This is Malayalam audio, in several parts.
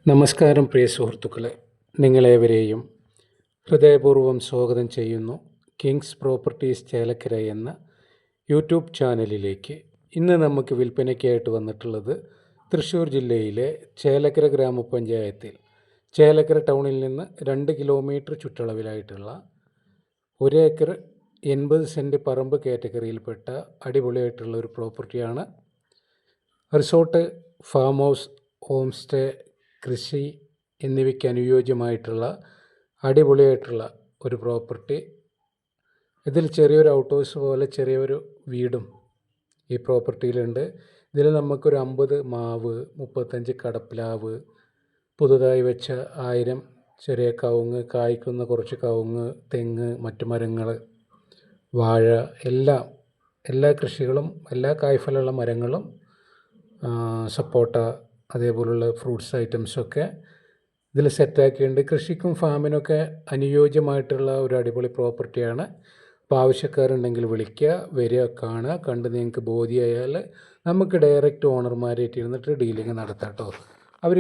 നമസ്കാരം പ്രിയ സുഹൃത്തുക്കളെ, നിങ്ങളേവരെയും ഹൃദയപൂർവ്വം സ്വാഗതം ചെയ്യുന്നു കിങ്സ് പ്രോപ്പർട്ടീസ് ചേലക്കര എന്ന യൂട്യൂബ് ചാനലിലേക്ക്. ഇന്ന് നമുക്ക് വിൽപ്പനയ്ക്കായിട്ട് വന്നിട്ടുള്ളത് തൃശ്ശൂർ ജില്ലയിലെ ചേലക്കര ഗ്രാമപഞ്ചായത്തിൽ ചേലക്കര ടൗണിൽ നിന്ന് 2 കിലോമീറ്റർ ചുറ്റളവിലായിട്ടുള്ള 1 ഏക്കർ 80 സെൻറ്റ് പറമ്പ് കാറ്റഗറിയിൽപ്പെട്ട അടിപൊളിയായിട്ടുള്ള ഒരു പ്രോപ്പർട്ടിയാണ്. Resort, farm house, home stay, കൃഷി എന്നിവയ്ക്ക് അനുയോജ്യമായിട്ടുള്ള അടിപൊളിയായിട്ടുള്ള ഒരു പ്രോപ്പർട്ടി. ഇതിൽ ചെറിയൊരു ഔട്ട് ഹൗസ് പോലെ ചെറിയൊരു വീടും ഈ പ്രോപ്പർട്ടിയിലുണ്ട്. ഇതിൽ നമുക്കൊരു 50 മാവ്, 35 കടപ്ലാവ്, പുതുതായി വെച്ച 1000 ചെറിയ കവുങ്ങ്, കായ്ക്കുന്ന കുറച്ച് കവുങ്ങ്, തെങ്ങ്, മറ്റു മരങ്ങൾ, വാഴ, എല്ലാ കൃഷികളും, എല്ലാ കായ്ഫലമുള്ള മരങ്ങളും, സപ്പോട്ട, അതേപോലുള്ള ഫ്രൂട്ട്സ് ഐറ്റംസൊക്കെ ഇതിൽ സെറ്റാക്കിയിട്ടുണ്ട്. കൃഷിക്കും ഫാമിനൊക്കെ അനുയോജ്യമായിട്ടുള്ള ഒരു അടിപൊളി പ്രോപ്പർട്ടിയാണ്. അപ്പോൾ ആവശ്യക്കാരുണ്ടെങ്കിൽ വിളിക്കുക, വരിക, കാണുക. കണ്ട് നിങ്ങൾക്ക് ബോധ്യമായാൽ നമുക്ക് ഡയറക്റ്റ് ഓണർമാരായിട്ട് ഇരുന്നിട്ട് ഡീലിംഗ് നടത്താം കേട്ടോ.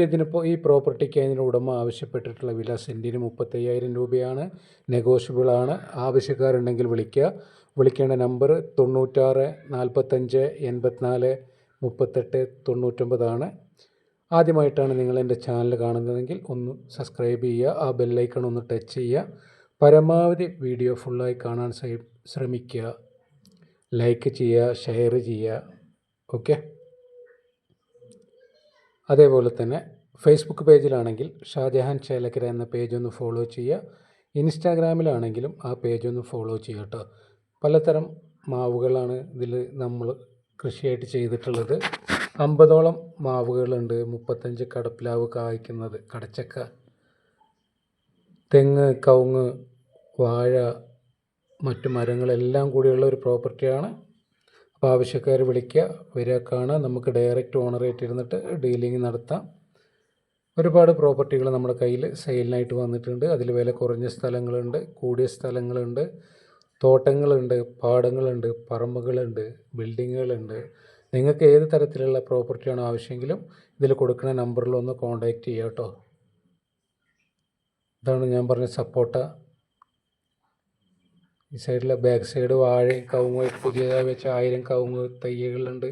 ഇതിനിപ്പോൾ ഈ പ്രോപ്പർട്ടിക്ക് അതിൻ്റെ ഉടമ ആവശ്യപ്പെട്ടിട്ടുള്ള വില സെൻറ്റിന് 35,000 രൂപയാണ്. നെഗോഷ്യബിളാണ്. ആവശ്യക്കാരുണ്ടെങ്കിൽ വിളിക്കുക. വിളിക്കേണ്ട നമ്പർ 96 45 84 38 99 ആദ്യമായിട്ടാണ് നിങ്ങൾ എൻ്റെ ചാനൽ കാണുന്നതെങ്കിൽ ഒന്ന് സബ്സ്ക്രൈബ് ചെയ്യുക, ആ ബെല്ലൈക്കൺ ഒന്ന് ടച്ച് ചെയ്യുക. പരമാവധി വീഡിയോ ഫുള്ളായി കാണാൻ ശ്രമിക്കുക. ലൈക്ക് ചെയ്യുക, ഷെയർ ചെയ്യുക. ഓക്കെ. അതേപോലെ തന്നെ ഫേസ്ബുക്ക് പേജിലാണെങ്കിൽ ഷാജഹാൻ ചേലക്കര എന്ന പേജ് ഒന്ന് ഫോളോ ചെയ്യുക. ഇൻസ്റ്റാഗ്രാമിലാണെങ്കിലും ആ പേജ് ഒന്ന് ഫോളോ ചെയ്യുക കേട്ടോ. പലതരം മാവുകളാണ് ഇതിൽ നമ്മൾ കൃഷിയായിട്ട് ചെയ്തിട്ടുള്ളത്. 50ഓളം മാവുകളുണ്ട്, 35 കടപ്ലാവ് കായ്ക്കുന്നത്, കടച്ചക്ക, തെങ്ങ്, കവുങ്ങ്, വാഴ, മറ്റു മരങ്ങളെല്ലാം കൂടിയുള്ള ഒരു പ്രോപ്പർട്ടിയാണ്. അപ്പോൾ ആവശ്യക്കാർ വിളിക്കുക, വരിക, കാണുക. നമുക്ക് ഡയറക്റ്റ് ഓണറായിട്ട് ഇരുന്നിട്ട് ഡീലിംഗ് നടത്താം. ഒരുപാട് പ്രോപ്പർട്ടികൾ നമ്മുടെ കയ്യിൽ സെയിലിനായിട്ട് വന്നിട്ടുണ്ട്. അതിൽ വില കുറഞ്ഞ സ്ഥലങ്ങളുണ്ട്, കൂടിയ സ്ഥലങ്ങളുണ്ട്, തോട്ടങ്ങളുണ്ട്, പാടങ്ങളുണ്ട്, പറമ്പുകളുണ്ട്, ബിൽഡിങ്ങുകളുണ്ട്. നിങ്ങൾക്ക് ഏത് തരത്തിലുള്ള പ്രോപ്പർട്ടിയാണോ ആവശ്യമെങ്കിലും ഇതിൽ കൊടുക്കുന്ന നമ്പറിലൊന്ന് കോൺടാക്റ്റ് ചെയ്യുക കേട്ടോ. ഇതാണ് ഞാൻ പറഞ്ഞ സപ്പോട്ട. ഈ സൈഡിലെ ബാക്ക് സൈഡ് വാഴയും കവുങ്ങ്, പുതിയതായി വെച്ച 1000 കവുങ്ങ് തൈകളുണ്ട്.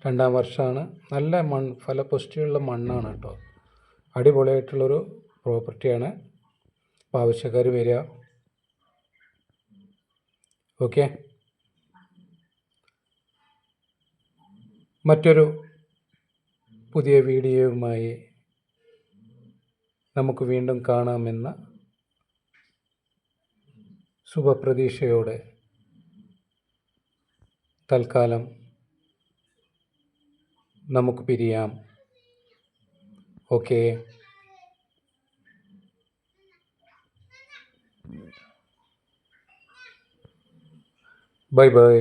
2ാം വർഷമാണ്. നല്ല ഫലപുഷ്ടിയുള്ള മണ്ണാണ് കേട്ടോ. അടിപൊളിയായിട്ടുള്ളൊരു പ്രോപ്പർട്ടിയാണ്. അപ്പോൾ ആവശ്യക്കാർ വരിക. ഓക്കെ. മറ്റൊരു പുതിയ വീഡിയോയുമായി നമുക്ക് വീണ്ടും കാണാമെന്ന ശുഭപ്രതീക്ഷയോടെ തൽക്കാലം നമുക്ക് പിരിയാം. ഓക്കെ. Bye bye.